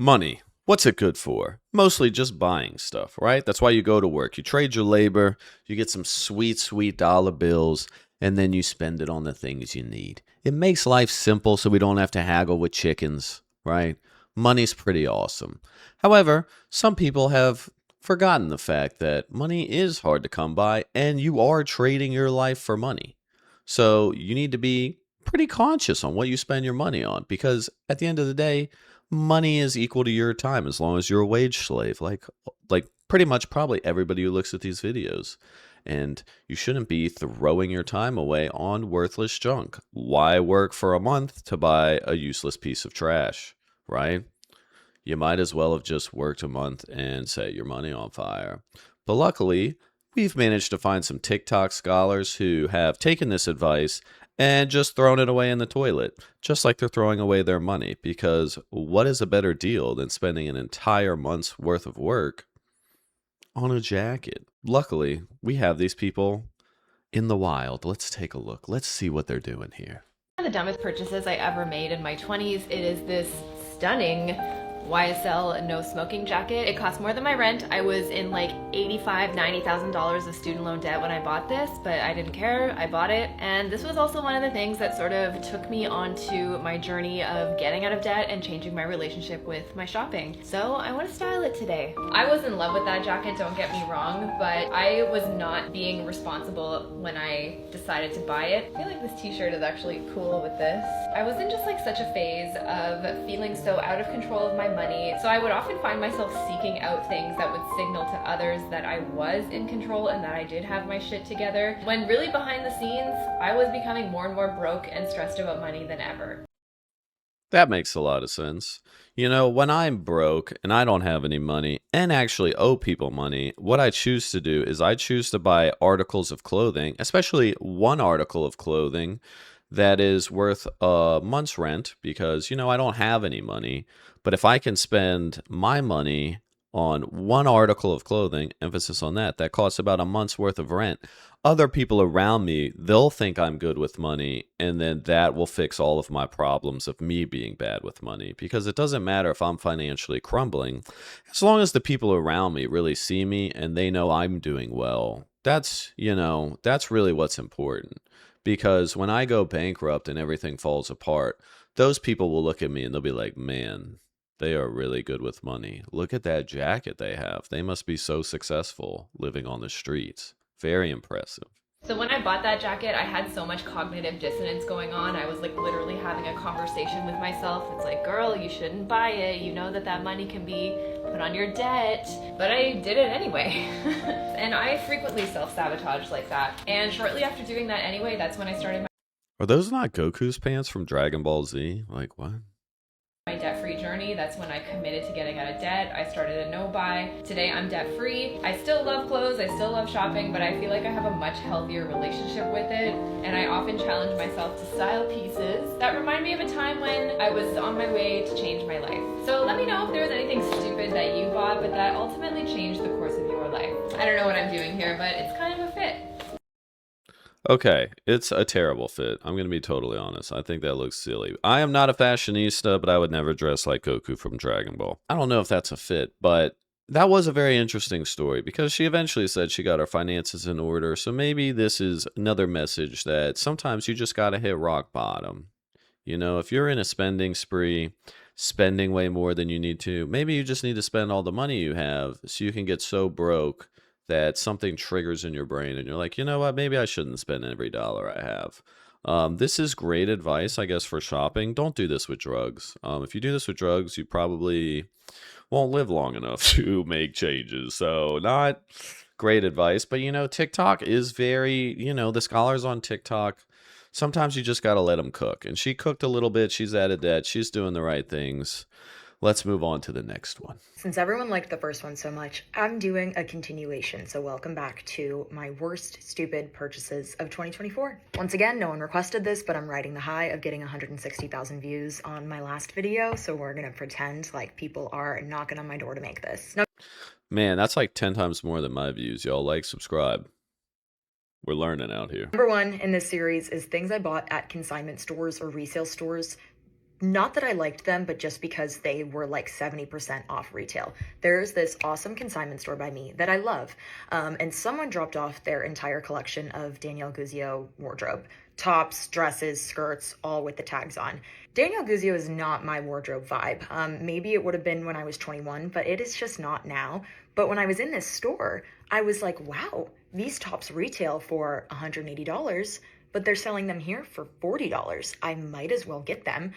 Money. What's it good for? Mostly just buying stuff, right? That's why you go to work. You trade your labor, you get some sweet, sweet dollar bills, and then you spend it on the things you need. It makes life simple so we don't have to haggle with chickens, right? Money's pretty awesome. However, some people have forgotten the fact that money is hard to come by and you are trading your life for money. So you need to be pretty conscious on what you spend your money on because at the end of the day, money is equal to your time as long as you're a wage slave. Like pretty much probably everybody who looks at these videos. And you shouldn't be throwing your time away on worthless junk. Why work for a month to buy a useless piece of trash, right? You might as well have just worked a month and set your money on fire. But luckily, we've managed to find some TikTok scholars who have taken this advice and just thrown it away in the toilet, just like they're throwing away their money. Because what is a better deal than spending an entire month's worth of work on a jacket? Luckily, we have these people in the wild. Let's take a look. Let's see what they're doing here. One of the dumbest purchases I ever made in my 20s. It is this stunning YSL no smoking jacket. It cost more than my rent. I was in like $85,000, $90,000 of student loan debt when I bought this, but I didn't care. I bought it. And this was also one of the things that sort of took me onto my journey of getting out of debt and changing my relationship with my shopping. So I want to style it today. I was in love with that jacket, don't get me wrong, but I was not being responsible when I decided to buy it. I feel like this t-shirt is actually cool with this. I was in just like such a phase of feeling so out of control of my money, so I would often find myself seeking out things that would signal to others that I was in control and that I did have my shit together, when really behind the scenes, I was becoming more and more broke and stressed about money than ever. That makes a lot of sense. You know, when I'm broke and I don't have any money and actually owe people money, what I choose to do is I choose to buy articles of clothing, especially one article of clothing that is worth a month's rent because, I don't have any money. But if I can spend my money on one article of clothing, emphasis on that, that costs about a month's worth of rent, other people around me, they'll think I'm good with money, and then that will fix all of my problems of me being bad with money. Because it doesn't matter if I'm financially crumbling, as long as the people around me really see me and they know I'm doing well. That's really what's important. Because when I go bankrupt and everything falls apart, those people will look at me and they'll be like, man, they are really good with money. Look at that jacket they have. They must be so successful living on the streets. Very impressive. So when I bought that jacket, I had so much cognitive dissonance going on. I was like literally having a conversation with myself. It's like, girl, you shouldn't buy it. You know that money can be put on your debt. But I did it anyway. And I frequently self-sabotage like that. And shortly after doing that anyway, that's when I started Are those not Goku's pants from Dragon Ball Z? Like, what? my debt-free journey. That's when I committed to getting out of debt. I started a no-buy. Today I'm debt-free. I still love clothes, I still love shopping, but I feel like I have a much healthier relationship with it. And I often challenge myself to style pieces that remind me of a time when I was on my way to change my life. So let me know if there was anything stupid that you bought, but that ultimately changed the course of your life. I don't know what I'm doing here, but it's kind of a fit. Okay, it's a terrible fit. I'm going to be totally honest. I think that looks silly. I am not a fashionista, but I would never dress like Goku from Dragon Ball. I don't know if that's a fit, but that was a very interesting story because she eventually said she got her finances in order. So maybe this is another message that sometimes you just got to hit rock bottom. If you're in a spending spree, spending way more than you need to, maybe you just need to spend all the money you have so you can get so broke that something triggers in your brain and you're like, you know what, maybe I shouldn't spend every dollar I have. This is great advice, I guess, for shopping. Don't do this with drugs. If you do this with drugs, you probably won't live long enough to make changes. So not great advice, but TikTok is very, the scholars on TikTok, sometimes you just got to let them cook. And she cooked a little bit. She's out of debt. She's doing the right things. Let's move on to the next one. Since everyone liked the first one so much, I'm doing a continuation, so welcome back to my worst stupid purchases of 2024. Once again, no one requested this, but I'm riding the high of getting 160,000 views on my last video, so we're gonna pretend like people are knocking on my door to make this. No. Man, that's like 10 times more than my views. Y'all like, subscribe. We're learning out here. Number one in this series is things I bought at consignment stores or resale stores. Not that I liked them, but just because they were like 70% off retail. There's this awesome consignment store by me that I love, and someone dropped off their entire collection of Danielle Guzio wardrobe. Tops, dresses, skirts, all with the tags on. Danielle Guzio is not my wardrobe vibe. Maybe it would have been when I was 21, but it is just not now. But when I was in this store, I was like, wow, these tops retail for $180, but they're selling them here for $40. I might as well get them.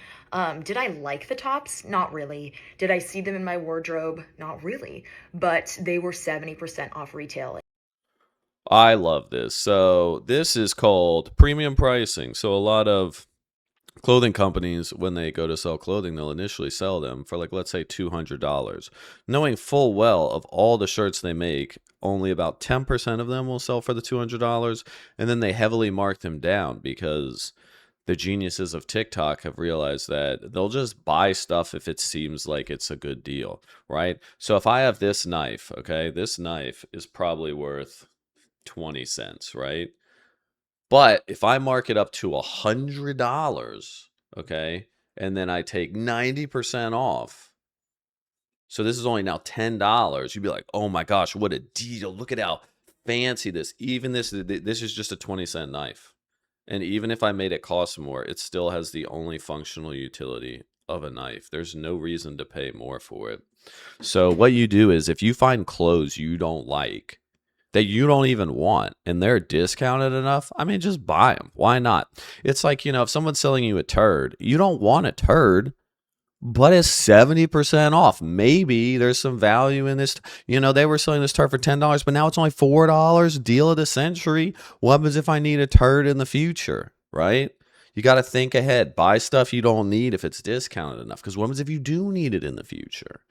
Did I like the tops? Not really. Did I see them in my wardrobe? Not really. But they were 70% off retail. I love this. So this is called premium pricing. So a lot of clothing companies, when they go to sell clothing, they'll initially sell them for, like, let's say $200, knowing full well of all the shirts they make, only about 10% of them will sell for the $200, and then they heavily mark them down because the geniuses of TikTok have realized that they'll just buy stuff if it seems like it's a good deal, right? So if I have this knife, okay, this knife is probably worth 20 cents, right? But if I mark it up to $100, okay, and then I take 90% off, so this is only now $10, you'd be like, oh my gosh, what a deal. Look at how fancy this, even this is just a 20-cent knife. And even if I made it cost more, it still has the only functional utility of a knife. There's no reason to pay more for it. So what you do is, if you find clothes you don't like, that you don't even want, and they're discounted enough, I mean, just buy them. Why not? It's like, if someone's selling you a turd, you don't want a turd, but it's 70% off. Maybe there's some value in this. They were selling this turd for $10, but now it's only $4. Deal of the century. What happens if I need a turd in the future, right? You got to think ahead. Buy stuff you don't need if it's discounted enough, because what happens if you do need it in the future?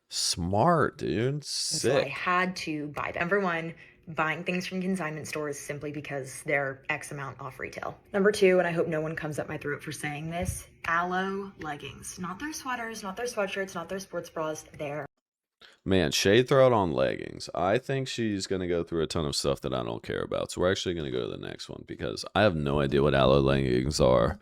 Smart, dude. So I Sick. had to buy them. Number one, buying things from consignment stores simply because they're X amount off retail. Number two, and I hope no one comes up my throat for saying this, Aloe leggings. Not their sweaters, not their sweatshirts, not their sports bras. They're Man, shade throw it on leggings. I think she's going to go through a ton of stuff that I don't care about. So we're actually going to go to the next one because I have no idea what aloe leggings are.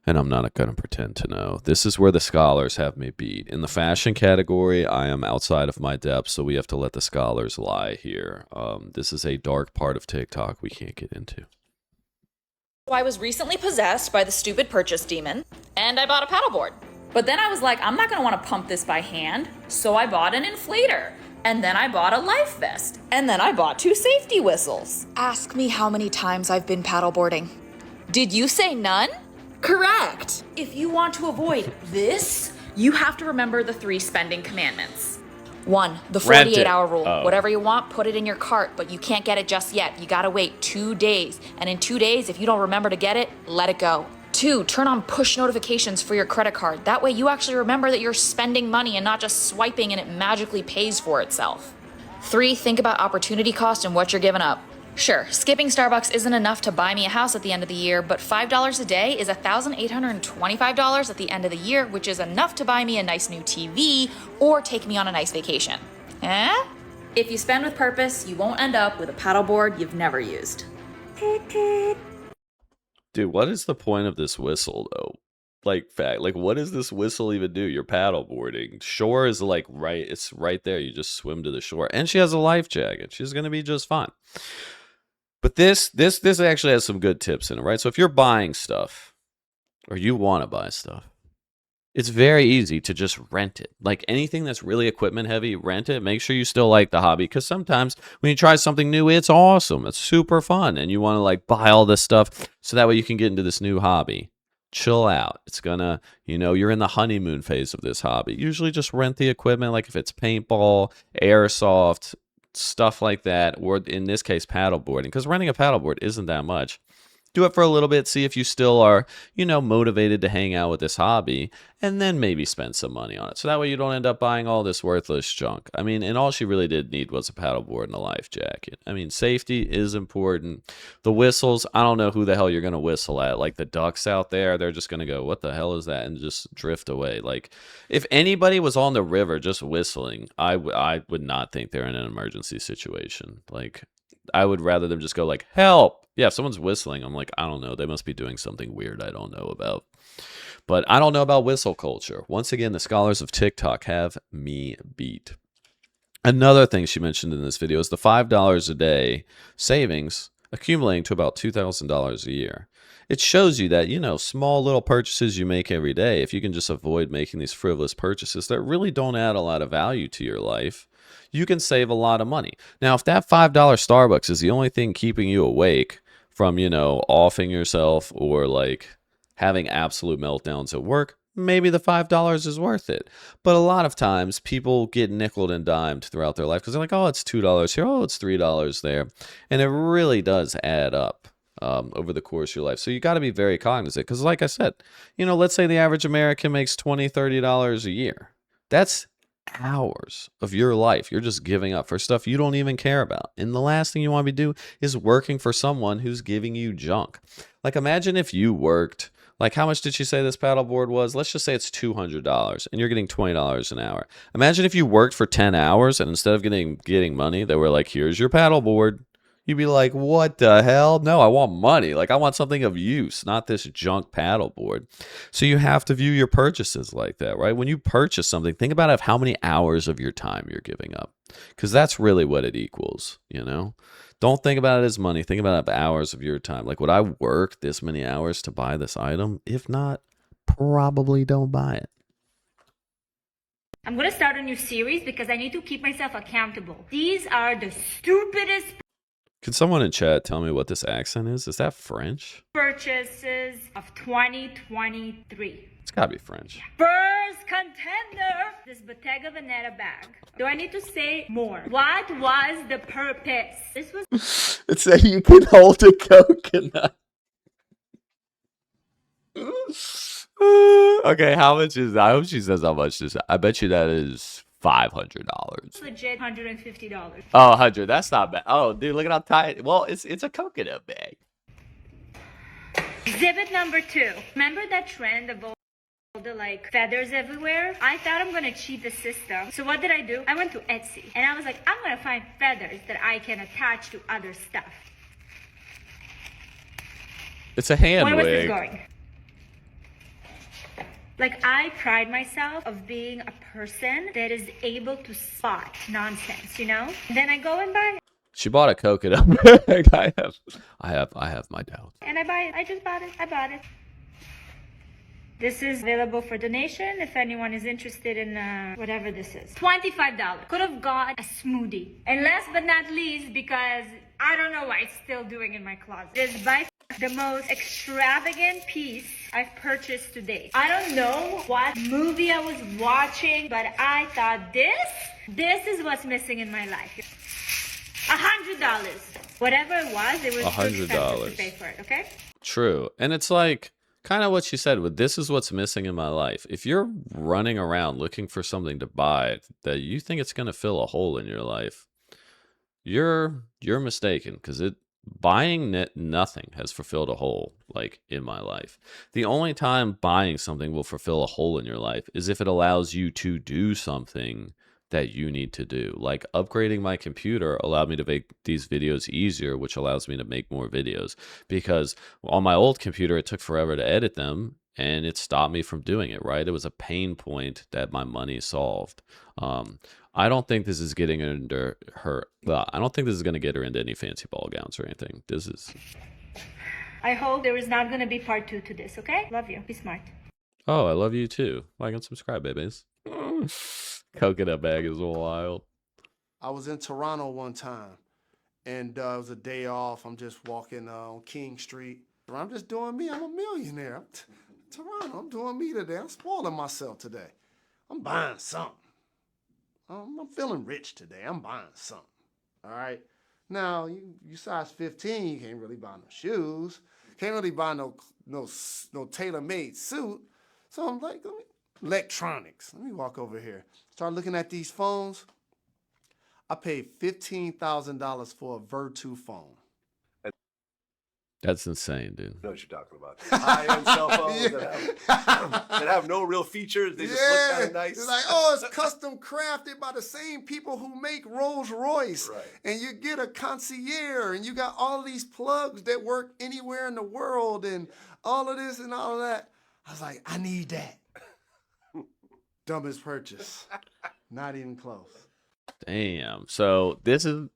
And I'm not going to pretend to know. This is where the scholars have me beat. In the fashion category, I am outside of my depth, so we have to let the scholars lie here. This is a dark part of TikTok we can't get into. I was recently possessed by the stupid purchase demon, and I bought a paddleboard. But then I was like, I'm not gonna wanna pump this by hand, so I bought an inflator. And then I bought a life vest. And then I bought 2 safety whistles. Ask me how many times I've been paddleboarding. Did you say none? Correct. If you want to avoid this, you have to remember the 3 spending commandments. 1, the 48-hour rule. Oh. Whatever you want, put it in your cart, but you can't get it just yet. You gotta wait 2 days. And in 2 days, if you don't remember to get it, let it go. 2, turn on push notifications for your credit card. That way you actually remember that you're spending money and not just swiping and it magically pays for itself. 3, think about opportunity cost and what you're giving up. Sure, skipping Starbucks isn't enough to buy me a house at the end of the year, but $5 a day is $1,825 at the end of the year, which is enough to buy me a nice new TV or take me on a nice vacation. Eh? If you spend with purpose, you won't end up with a paddleboard you've never used. Dude, what is the point of this whistle, though? Like, what does this whistle even do? You're paddleboarding. Shore is it's right there. You just swim to the shore. And she has a life jacket. She's going to be just fine. But this actually has some good tips in it, right? So if you're buying stuff, or you want to buy stuff, it's very easy to just rent it. Like anything that's really equipment heavy, rent it. Make sure you still like the hobby, because sometimes when you try something new, it's awesome. It's super fun. And you want to buy all this stuff so that way you can get into this new hobby. Chill out. It's gonna, you're in the honeymoon phase of this hobby. Usually just rent the equipment, like if it's paintball, airsoft, stuff like that, or in this case, paddleboarding, because renting a paddleboard isn't that much. Do it for a little bit, see if you still are, motivated to hang out with this hobby, and then maybe spend some money on it. So that way you don't end up buying all this worthless junk. I mean, and all she really did need was a paddleboard and a life jacket. I mean, safety is important. The whistles, I don't know who the hell you're going to whistle at. Like the ducks out there, they're just going to go, what the hell is that? And just drift away. Like if anybody was on the river just whistling, I would not think they're in an emergency situation. Like, I would rather them just go like, help. Yeah, if someone's whistling, I'm like, I don't know. They must be doing something weird I don't know about. But I don't know about whistle culture. Once again, the scholars of TikTok have me beat. Another thing she mentioned in this video is the $5 a day savings accumulating to about $2,000 a year. It shows you that, small little purchases you make every day, if you can just avoid making these frivolous purchases that really don't add a lot of value to your life, you can save a lot of money. Now, if that $5 Starbucks is the only thing keeping you awake from, offing yourself or like having absolute meltdowns at work, maybe the $5 is worth it. But a lot of times people get nickeled and dimed throughout their life because they're like, oh, it's $2 here, oh, it's $3 there. And it really does add up over the course of your life. So you got to be very cognizant because, like I said, let's say the average American makes $20, $30 a year. That's hours of your life you're just giving up for stuff you don't even care about. And the last thing you want to be doing is working for someone who's giving you junk. Like, imagine if you worked, like, how much did she say this paddleboard was? Let's just say it's $200 and you're getting $20 an hour. Imagine if you worked for 10 hours and instead of getting money, they were like, here's your paddleboard. You'd be like, what the hell? No, I want money. Like, I want something of use, not this junk paddleboard. So you have to view your purchases like that, right? When you purchase something, think about how many hours of your time you're giving up, because that's really what it equals, Don't think about it as money. Think about it as hours of your time. Like, would I work this many hours to buy this item? If not, probably don't buy it. I'm gonna start a new series because I need to keep myself accountable. These are the stupidest Could someone in chat tell me what this accent is? Is that French? purchases of 2023. It's gotta be French. First contender, this Bottega Veneta bag. Do I need to say more? What was the purpose? This was It's that you can hold a coconut. Okay, how much is that? I hope she says how much this is. I bet you that is $500. legit $150. Oh, 100. That's not bad. Oh, dude, look at how tight. Well, it's a coconut bag. Exhibit number 2. Remember that trend of all the like feathers everywhere? I thought I'm gonna cheat the system. So what did I do? I went to Etsy and I was like, I'm gonna find feathers that I can attach to other stuff. It's a hand Where was wig. this going? Like, I pride myself of being a person that is able to spot nonsense, Then I go and buy it. She bought a coconut bag. I have my doubts. And I buy it. I just bought it. I bought it. This is available for donation if anyone is interested in whatever this is. $25. Could have got a smoothie. And last but not least, because I don't know why it's still doing in my closet, is by the most extravagant piece I've purchased today. I don't know what movie I was watching, but I thought this is what's missing in my life. $100. Whatever it was too expensive to pay for it, okay? True. And it's like kind of what she said with this is what's missing in my life. If you're running around looking for something to buy that you think it's going to fill a hole in your life, you're mistaken, because buying nothing has fulfilled a hole like in my life. The only time buying something will fulfill a hole in your life is if it allows you to do something that you need to do. Like upgrading my computer allowed me to make these videos easier, which allows me to make more videos, because on my old computer it took forever to edit them and it stopped me from doing it, right? It was a pain point that my money solved. I don't think this is getting into her. Well, I don't think this is going to get her into any fancy ball gowns or anything. This is. I hope there is not going to be part 2 to this, okay? Love you. Be smart. Oh, I love you too. Like and subscribe, babies. Coconut bag is wild. I was in Toronto one time, and it was a day off. I'm just walking on King Street. I'm just doing me. I'm a millionaire. Toronto, I'm doing me today. I'm spoiling myself today. I'm buying something. I'm feeling rich today. I'm buying something. All right. Now you size 15, you can't really buy no shoes. Can't really buy no tailor-made suit. So I'm like, electronics. Let me walk over here. Start looking at these phones. I paid $15,000 for a Virtu phone. That's insane, dude. know what you're talking about. High-end cell phones that have no real features. They just look kind of nice. It's like, oh, it's custom crafted by the same people who make Rolls Royce. Right. And you get a concierge, and you got all these plugs that work anywhere in the world, and all of this and all of that. I was like, I need that. Dumbest purchase. Not even close. Damn. So this is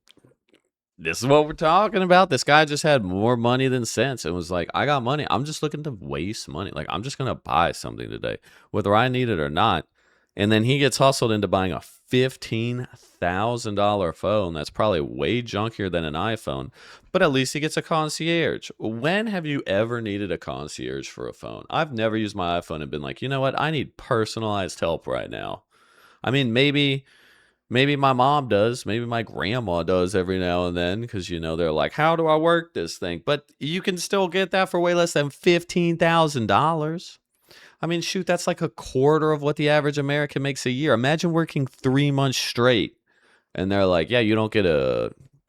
what we're talking about. This guy just had more money than sense and was like, I got money. I'm just looking to waste money. Like, I'm just going to buy something today, whether I need it or not. And then he gets hustled into buying a $15,000 phone that's probably way junkier than an iPhone, but at least he gets a concierge. When have you ever needed a concierge for a phone? I've never used my iPhone and been like, you know what? I need personalized help right now. I mean, maybe my mom does. Maybe my grandma does every now and then because, you know, they're like, how do I work this thing? But you can still get that for way less than $15,000. I mean, shoot, that's like a quarter of what the average American makes a year. Imagine working 3 months straight and they're like, yeah, you don't get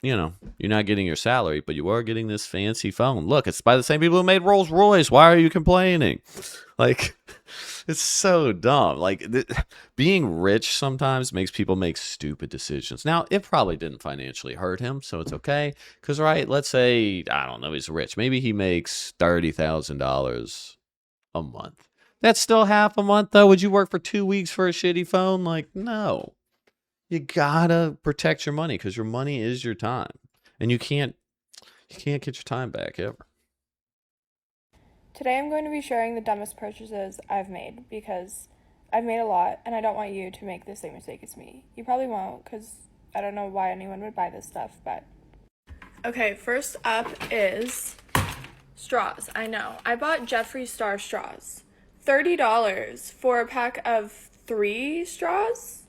you're not getting your salary, but you are getting this fancy phone. Look, it's by the same people who made Rolls Royce. Why are you complaining? Like, it's so dumb. Like, being rich sometimes makes people make stupid decisions. Now, it probably didn't financially hurt him, so it's okay. Because, right, let's say, I don't know, he's rich. Maybe he makes $30,000 a month. That's still half a month, though. Would you work for 2 weeks for a shitty phone? Like, no. You gotta protect your money because your money is your time. And you can't get your time back ever. Today I'm going to be sharing the dumbest purchases I've made because I've made a lot and I don't want you to make the same mistake as me. You probably won't because I don't know why anyone would buy this stuff, but... Okay, first up is straws. I know. I bought Jeffree Star straws. $30 for a pack of 3 straws?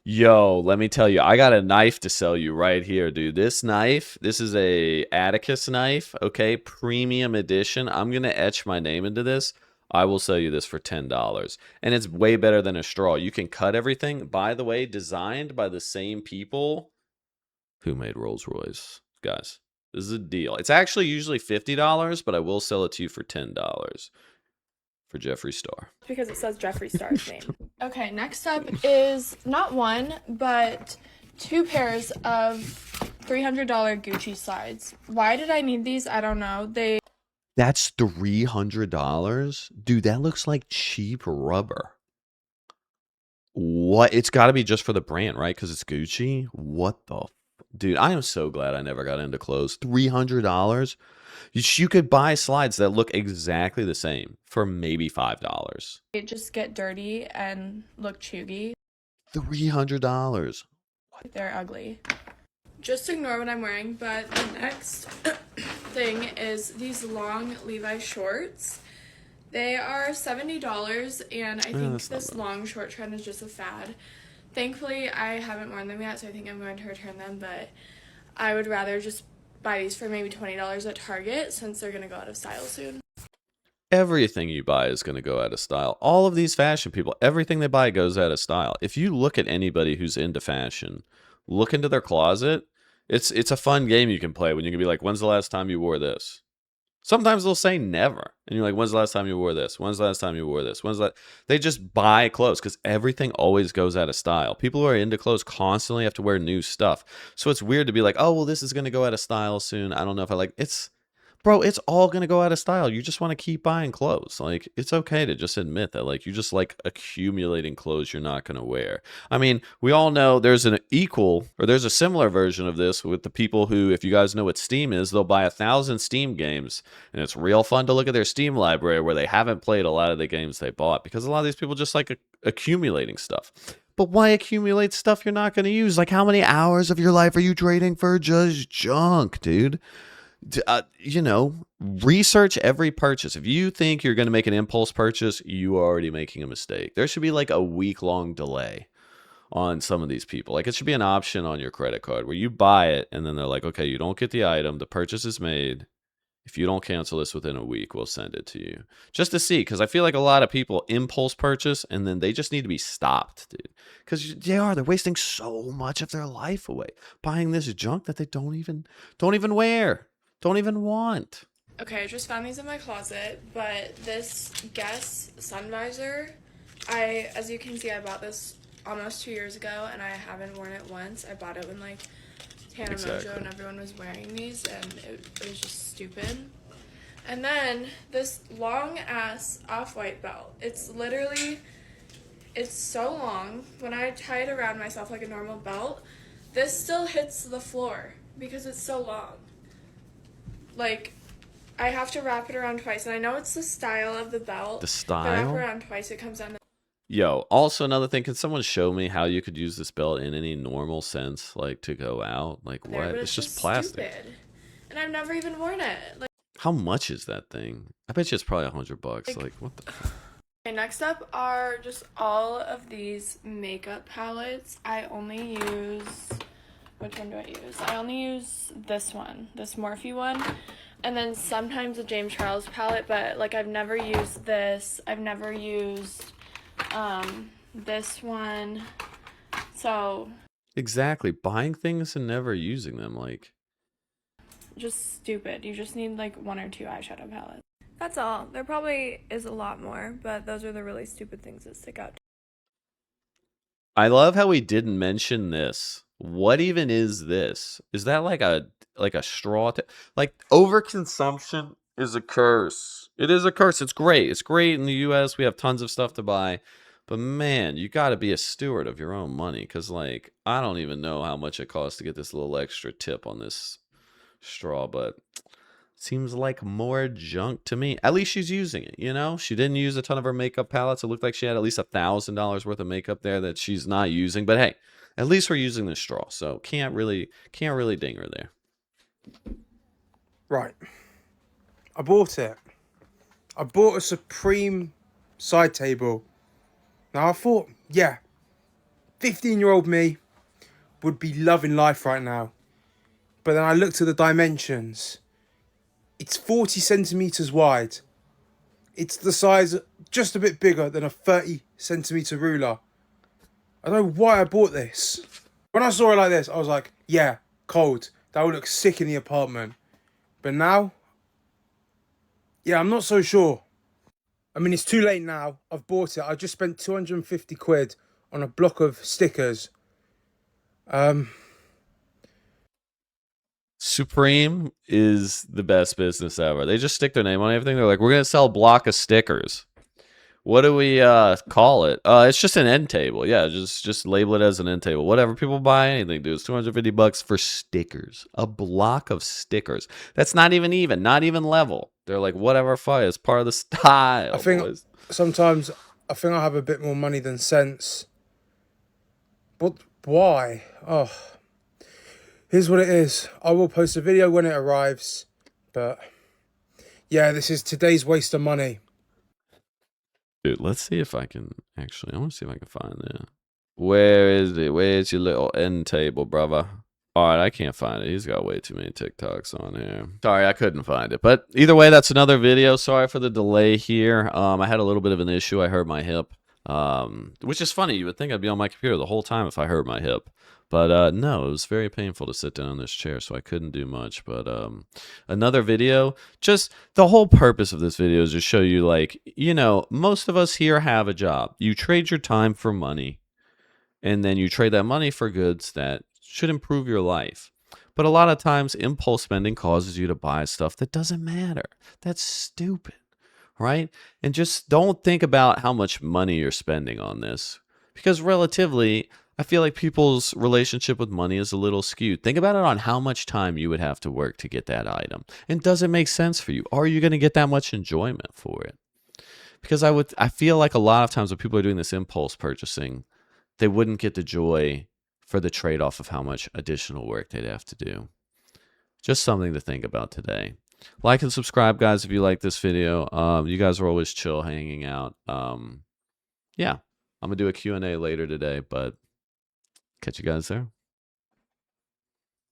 Yo, let me tell you, I got a knife to sell you right here, dude. This knife, this is a Atticus knife, okay? Premium edition. I'm going to etch my name into this. I will sell you this for $10. And it's way better than a straw. You can cut everything. By the way, designed by the same people who made Rolls Royce. Guys, this is a deal. It's actually usually $50, but I will sell it to you for $10. For Jeffree Star. Because it says Jeffree Star's name. Okay, next up is not one, but 2 pairs of $300 Gucci slides. Why did I need these? I don't know. That's $300? Dude, that looks like cheap rubber. What? It's got to be just for the brand, right? Because it's Gucci? What the... Dude, I am so glad I never got into clothes. $300? You could buy slides that look exactly the same for maybe $5. They just get dirty and look chuggy. $300. They're ugly. Just ignore what I'm wearing, but the next thing is these long Levi shorts. They are $70, and I think this long short trend is just a fad. Thankfully, I haven't worn them yet, so I think I'm going to return them, but I would rather just buy these for maybe $20 at Target since they're going to go out of style soon. Everything you buy is going to go out of style. All of these fashion people, everything they buy goes out of style. If you look at anybody who's into fashion, look into their closet. It's a fun game you can play when you can be like, when's the last time you wore this? Sometimes they'll say never. And you're like, when's the last time you wore this? When's the last time you wore this? They just buy clothes because everything always goes out of style. People who are into clothes constantly have to wear new stuff. So it's weird to be like, oh, well, this is going to go out of style soon. I don't know if I like it's. Bro, it's all going to go out of style. You just want to keep buying clothes. Like, it's okay to just admit that, like, you just like accumulating clothes you're not going to wear. I mean, we all know there's there's a similar version of this with the people who, if you guys know what Steam is, they'll buy 1,000 Steam games, and it's real fun to look at their Steam library where they haven't played a lot of the games they bought because a lot of these people just like accumulating stuff. But why accumulate stuff you're not going to use? Like, how many hours of your life are you trading for just junk, dude? Research every purchase. If you think you're going to make an impulse purchase, you are already making a mistake. There should be like a week-long delay on some of these people. Like, it should be an option on your credit card where you buy it and then they're like, okay, you don't get the item. The purchase is made. If you don't cancel this within a week, we'll send it to you. Just to see, because I feel like a lot of people impulse purchase and then they just need to be stopped, dude. Because they're wasting so much of their life away buying this junk that they don't even wear. Don't even want. Okay, I just found these in my closet, but this Guess sun visor, as you can see, I bought this almost 2 years ago, and I haven't worn it once. I bought it when, like, Hannah Mojo and everyone was wearing these, and it was just stupid. And then this long-ass off-white belt. It's so long. When I tie it around myself like a normal belt, this still hits the floor because it's so long. Like, I have to wrap it around twice, and I know it's the style of the belt. The If I wrap style? it around twice, it comes down. Yo, also another thing, can someone show me how you could use this belt in any normal sense, like to go out? Like There, what? but It's just plastic. stupid. And I've never even worn it. Like, How much is that thing? I bet you it's probably $100. Like what the fuck? okay, next up are just all of these makeup palettes. I only use, which one do I use? I only use this one, this Morphe one, and then sometimes a James Charles palette, but like I've never used this. I've never used this one. So Exactly. Buying things and never using them, like just stupid. You just need like 1 or 2 eyeshadow palettes. That's all. There probably is a lot more, but those are the really stupid things that stick out. I love how we didn't mention this. What even is this? Is that like a straw? Like overconsumption is a curse. It is a curse. It's great. It's great in the U.S. We have tons of stuff to buy, but man, you got to be a steward of your own money. Cause like I don't even know how much it costs to get this little extra tip on this straw, but seems like more junk to me. At least she's using it, you know? She didn't use a ton of her makeup palettes. It looked like she had at least $1,000 worth of makeup there that she's not using. But hey, at least we're using the straw, so can't really ding her there. Right. I bought it. I bought a Supreme side table. Now I thought, yeah, 15-year-old me would be loving life right now. But then I looked at the dimensions. It's 40 centimeters wide. It's the size, just a bit bigger than a 30 centimeter ruler. I don't know why I bought this. When I saw it like this, I was like, yeah, cold. That would look sick in the apartment. But now, yeah, I'm not so sure. I mean, it's too late now. I've bought it. I just spent 250 quid on a block of stickers. Supreme is the best business ever. They just stick their name on everything. They're like, we're gonna sell a block of stickers. What do we call it? It's just an end table. Yeah, just label it as an end table. Whatever, people buy anything, dude. It's $250 for stickers. A block of stickers. That's not even level. They're like, whatever, fine. It's part of the style. I think boys. sometimes I think I have a bit more money than sense. But why? Oh, here's what it is. I will post a video when it arrives. But yeah, this is today's waste of money. Dude, let's see if I can actually. I want to see if I can find it. Where is it? Where's your little end table, brother? All right, I can't find it. He's got way too many TikToks on here. Sorry, I couldn't find it. But either way, that's another video. Sorry for the delay here. I had a little bit of an issue. I hurt my hip, which is funny. You would think I'd be on my computer the whole time if I hurt my hip. But no, it was very painful to sit down in this chair, so I couldn't do much. But another video, just the whole purpose of this video is to show you, like, you know, most of us here have a job. You trade your time for money, and then you trade that money for goods that should improve your life. But a lot of times, impulse spending causes you to buy stuff that doesn't matter. That's stupid, right? And just don't think about how much money you're spending on this, because relatively, I feel like people's relationship with money is a little skewed. Think about it on how much time you would have to work to get that item. And does it make sense for you? Are you going to get that much enjoyment for it? Because I feel like a lot of times when people are doing this impulse purchasing, they wouldn't get the joy for the trade-off of how much additional work they'd have to do. Just something to think about today. Like and subscribe, guys, if you like this video. You guys are always chill hanging out. Yeah, I'm going to do a Q&A later today, but catch you guys there.